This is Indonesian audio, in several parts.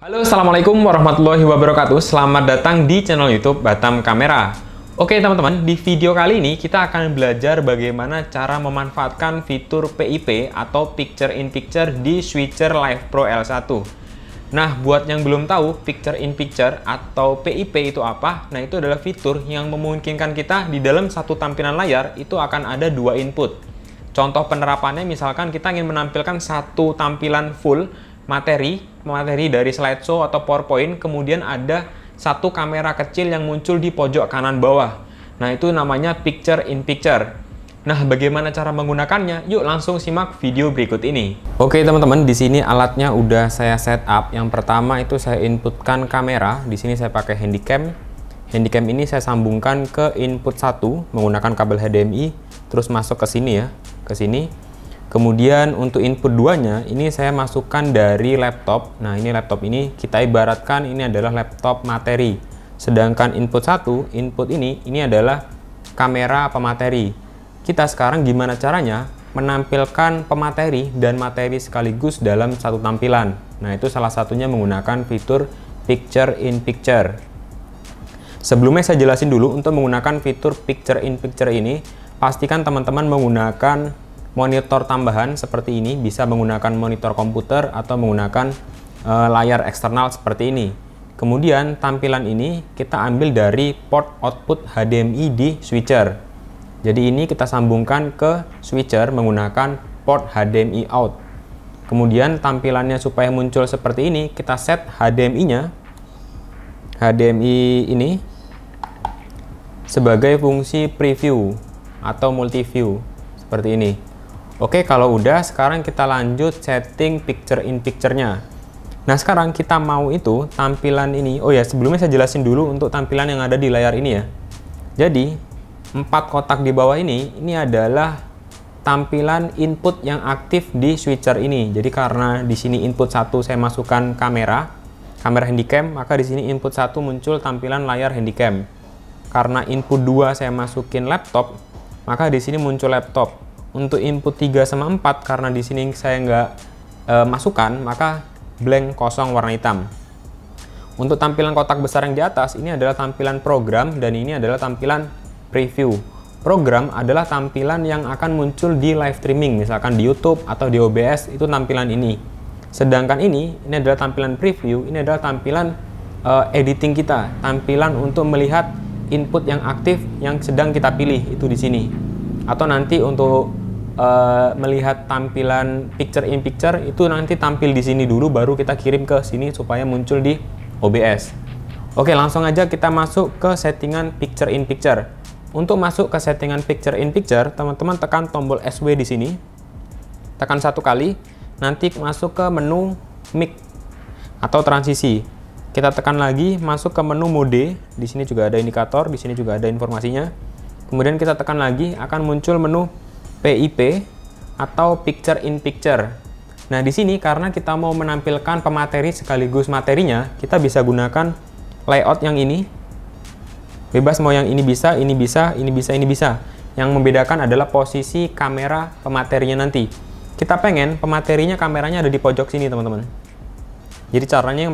Halo, assalamualaikum warahmatullahi wabarakatuh. Selamat datang di channel YouTube Batam Kamera. Oke teman-teman, di video kali ini kita akan belajar bagaimana cara memanfaatkan fitur PIP atau Picture in Picture di Switcher Live Pro L1. Nah, buat yang belum tahu Picture in Picture atau PIP itu apa, nah itu adalah fitur yang memungkinkan kita di dalam satu tampilan layar itu akan ada dua input. Contoh penerapannya misalkan kita ingin menampilkan satu tampilan full materi dari slideshow atau PowerPoint, kemudian ada satu kamera kecil yang muncul di pojok kanan bawah. Nah, itu namanya Picture in Picture. Nah, bagaimana cara menggunakannya? Yuk langsung simak video berikut ini. Oke teman-teman, di sini alatnya udah saya setup. Yang pertama itu saya inputkan kamera. Di sini saya pakai handycam. Handycam ini saya sambungkan ke input 1 menggunakan kabel HDMI, terus masuk ke sini ya, ke sini. Kemudian untuk input 2-nya ini saya masukkan dari laptop. Nah, ini laptop ini kita ibaratkan ini adalah laptop materi. Sedangkan input 1, input ini adalah kamera pemateri. Kita sekarang gimana caranya menampilkan pemateri dan materi sekaligus dalam satu tampilan. Nah, itu salah satunya menggunakan fitur Picture in Picture. Sebelumnya saya jelasin dulu, untuk menggunakan fitur Picture in Picture ini, pastikan teman-teman menggunakan monitor tambahan seperti ini, bisa menggunakan monitor komputer atau menggunakan layar eksternal seperti ini. Kemudian tampilan ini kita ambil dari port output HDMI di switcher. Jadi ini kita sambungkan ke switcher menggunakan port HDMI out. Kemudian tampilannya supaya muncul seperti ini, kita set HDMI-nya, HDMI ini sebagai fungsi preview atau multi view seperti ini. Oke, kalau udah, sekarang kita lanjut setting Picture in Picture-nya. Nah, sekarang kita mau itu tampilan ini. Oh ya, sebelumnya saya jelasin dulu untuk tampilan yang ada di layar ini ya. Jadi, 4 kotak di bawah ini adalah tampilan input yang aktif di switcher ini. Jadi, karena di sini input 1 saya masukkan kamera handycam, maka di sini input 1 muncul tampilan layar handycam. Karena input 2 saya masukin laptop, maka di sini muncul laptop. Untuk input 3 sama 4, karena di sini saya nggak masukkan, maka blank kosong warna hitam. Untuk tampilan kotak besar yang di atas, ini adalah tampilan program, dan ini adalah tampilan preview. Program adalah tampilan yang akan muncul di live streaming, misalkan di YouTube atau di OBS, itu tampilan ini. Sedangkan ini adalah tampilan preview, ini adalah tampilan editing kita, tampilan untuk melihat input yang aktif yang sedang kita pilih, itu di sini. Atau nanti untuk melihat tampilan Picture in Picture itu nanti tampil di sini dulu, baru kita kirim ke sini supaya muncul di OBS. Oke, langsung aja kita masuk ke settingan Picture in Picture. Untuk masuk ke settingan Picture in Picture, teman-teman tekan tombol SW di sini, tekan 1 kali, nanti masuk ke menu mic atau transisi. Kita tekan lagi, masuk ke menu mode. Di sini juga ada indikator, di sini juga ada informasinya. Kemudian kita tekan lagi, akan muncul menu PIP atau Picture in Picture. Nah, di sini karena kita mau menampilkan pemateri sekaligus materinya, kita bisa gunakan layout yang ini. Bebas mau yang ini bisa, ini bisa, ini bisa, ini bisa. Yang membedakan adalah posisi kamera pematerinya nanti. Kita pengen pematerinya kameranya ada di pojok sini, teman-teman. Jadi caranya yang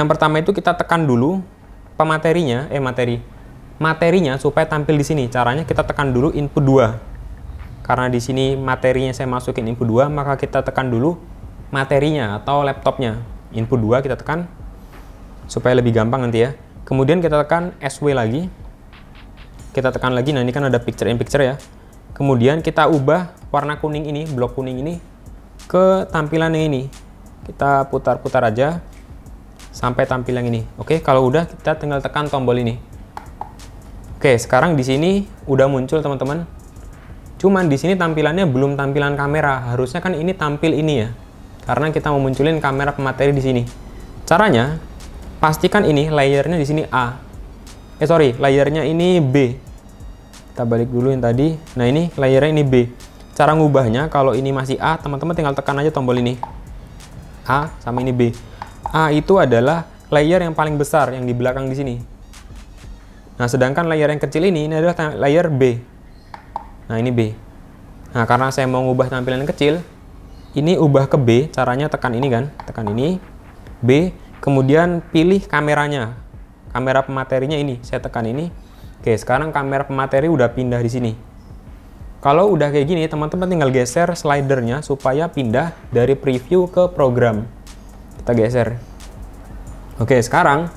pertama itu kita tekan dulu pematerinya, materinya supaya tampil di sini. Caranya kita tekan dulu input 2. Karena di sini materinya saya masukin input 2, maka kita tekan dulu materinya atau laptopnya. Input 2 kita tekan supaya lebih gampang nanti ya. Kemudian kita tekan SW lagi. Kita tekan lagi, nah ini kan ada Picture in Picture ya. Kemudian kita ubah warna kuning ini, blok kuning ini ke tampilan yang ini. Kita putar-putar aja sampai tampil yang ini. Oke, kalau udah kita tinggal tekan tombol ini. Oke, sekarang di sini udah muncul, teman-teman. Cuman di sini tampilannya belum tampilan kamera. Harusnya kan ini tampil ini ya. Karena kita mau munculin kamera pemateri di sini. Caranya, pastikan ini layernya di sini A. Layernya ini B. Kita balik dulu yang tadi. Nah, ini layernya ini B. Cara ngubahnya, kalau ini masih A, teman-teman tinggal tekan aja tombol ini. A sama ini B. A itu adalah layer yang paling besar yang di belakang di sini. Nah, sedangkan layer yang kecil ini adalah layer B. Nah, ini B. Nah, karena saya mau ngubah tampilan yang kecil, ini ubah ke B, caranya tekan ini kan, tekan ini. B, kemudian pilih kameranya. Kamera pematerinya ini, saya tekan ini. Oke, sekarang kamera pemateri udah pindah di sini. Kalau udah kayak gini, teman-teman tinggal geser slidernya supaya pindah dari preview ke program. Kita geser. Oke, sekarang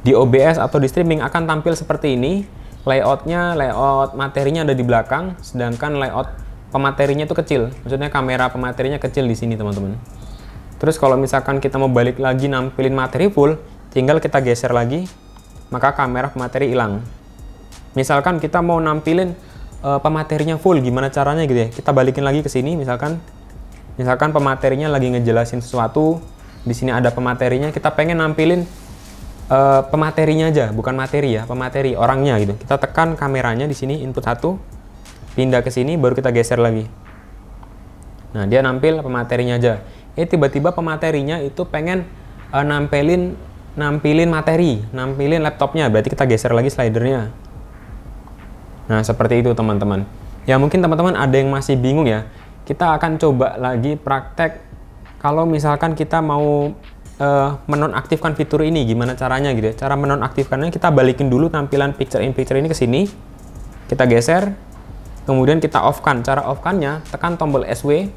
di OBS atau di streaming akan tampil seperti ini. Layoutnya, layout materinya ada di belakang, sedangkan layout pematerinya itu kecil. Maksudnya kamera pematerinya kecil di sini, teman-teman. Terus kalau misalkan kita mau balik lagi nampilin materi full, tinggal kita geser lagi, maka kamera pemateri hilang. Misalkan kita mau nampilin pematerinya full, gimana caranya gitu ya? Kita balikin lagi ke sini, misalkan pematerinya lagi ngejelasin sesuatu, di sini ada pematerinya, kita pengen nampilin pematerinya aja, bukan materi ya, pemateri orangnya gitu. Kita tekan kameranya di sini, input 1, pindah ke sini, baru kita geser lagi. Nah, dia nampil pematerinya aja. Tiba-tiba pematerinya itu pengen nampilin materi, nampilin laptopnya, berarti kita geser lagi slidernya. Nah, seperti itu teman-teman. Ya, mungkin teman-teman ada yang masih bingung ya. Kita akan coba lagi praktek kalau misalkan kita mau menonaktifkan fitur ini, gimana caranya gitu ya. Cara menonaktifkannya, kita balikin dulu tampilan picture in picture ini ke sini. Kita geser, kemudian kita off-kan. Cara off-kannya, tekan tombol SW.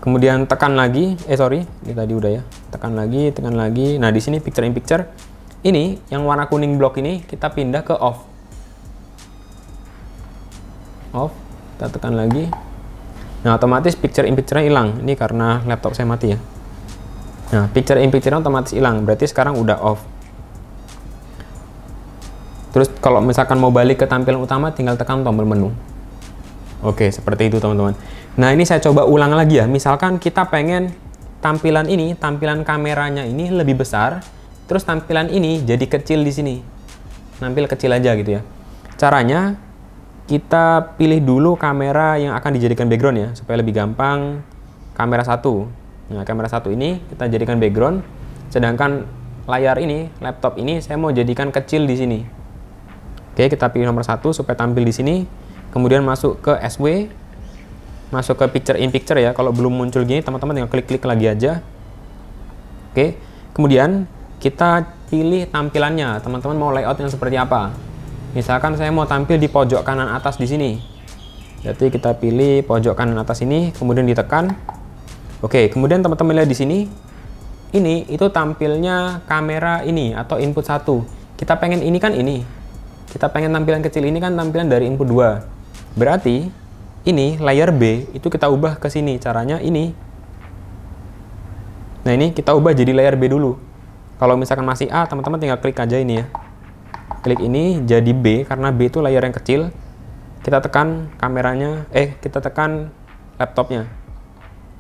Kemudian tekan lagi, ini tadi udah ya. Tekan lagi. Nah, di sini picture in picture. Ini yang warna kuning blok ini kita pindah ke off. Off, kita tekan lagi. Nah, otomatis picture in picture hilang. Ini karena laptop saya mati ya. Nah, picture in picture otomatis hilang, berarti sekarang udah off. Terus kalau misalkan mau balik ke tampilan utama, tinggal tekan tombol menu. Oke, seperti itu teman-teman. Nah, ini saya coba ulang lagi ya. Misalkan kita pengen tampilan ini, tampilan kameranya ini lebih besar, terus tampilan ini jadi kecil di sini. Nampil kecil aja gitu ya. Caranya, kita pilih dulu kamera yang akan dijadikan background ya, supaya lebih gampang. Kamera 1. Nah, kamera 1 ini kita jadikan background, sedangkan layar ini, laptop ini saya mau jadikan kecil di sini. Oke, kita pilih nomor 1 supaya tampil di sini. Kemudian masuk ke SW, masuk ke picture in picture ya. Kalau belum muncul gini, teman-teman tinggal klik-klik lagi aja. Oke, kemudian kita pilih tampilannya. Teman-teman mau layout yang seperti apa? Misalkan saya mau tampil di pojok kanan atas di sini. Jadi kita pilih pojok kanan atas ini, kemudian ditekan. Oke, kemudian teman-teman lihat di sini. Ini itu tampilnya kamera ini atau input 1. Kita pengen ini kan ini. Kita pengen tampilan kecil ini kan tampilan dari input 2. Berarti ini layar B itu kita ubah ke sini. Caranya ini. Nah, ini kita ubah jadi layar B dulu. Kalau misalkan masih A, teman-teman tinggal klik aja ini ya. Klik ini jadi B, karena B itu layar yang kecil. Kita tekan kameranya, kita tekan laptopnya.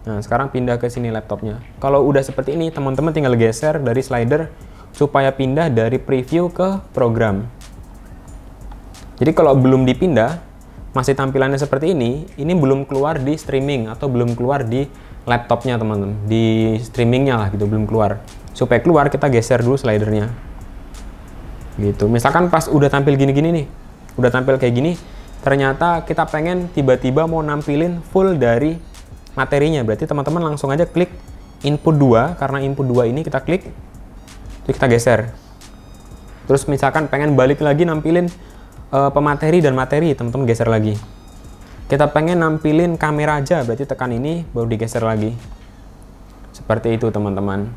Nah, sekarang pindah ke sini laptopnya. Kalau udah seperti ini, teman-teman tinggal geser dari slider supaya pindah dari preview ke program. Jadi kalau belum dipindah, masih tampilannya seperti ini belum keluar di streaming atau belum keluar di laptopnya teman-teman. Di streamingnya lah gitu, belum keluar. Supaya keluar, kita geser dulu slidernya. Gitu. Misalkan pas udah tampil gini-gini nih, udah tampil kayak gini, ternyata kita pengen tiba-tiba mau nampilin full dari materinya, berarti teman-teman langsung aja klik input 2, karena input 2 ini kita klik, terus kita geser. Terus misalkan pengen balik lagi nampilin pemateri dan materi, teman-teman geser lagi. Kita pengen nampilin kamera aja, berarti tekan ini, baru digeser lagi. Seperti itu teman-teman.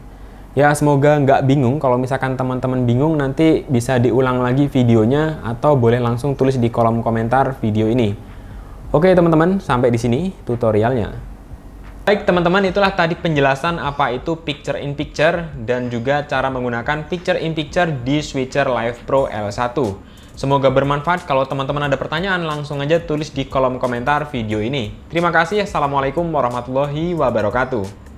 Ya, semoga nggak bingung. Kalau misalkan teman-teman bingung, nanti bisa diulang lagi videonya atau boleh langsung tulis di kolom komentar video ini. Oke teman-teman, sampai di sini tutorialnya. Baik teman-teman, itulah tadi penjelasan apa itu picture in picture dan juga cara menggunakan picture in picture di Switcher Live Pro L1. Semoga bermanfaat. Kalau teman-teman ada pertanyaan, langsung aja tulis di kolom komentar video ini. Terima kasih. Assalamualaikum warahmatullahi wabarakatuh.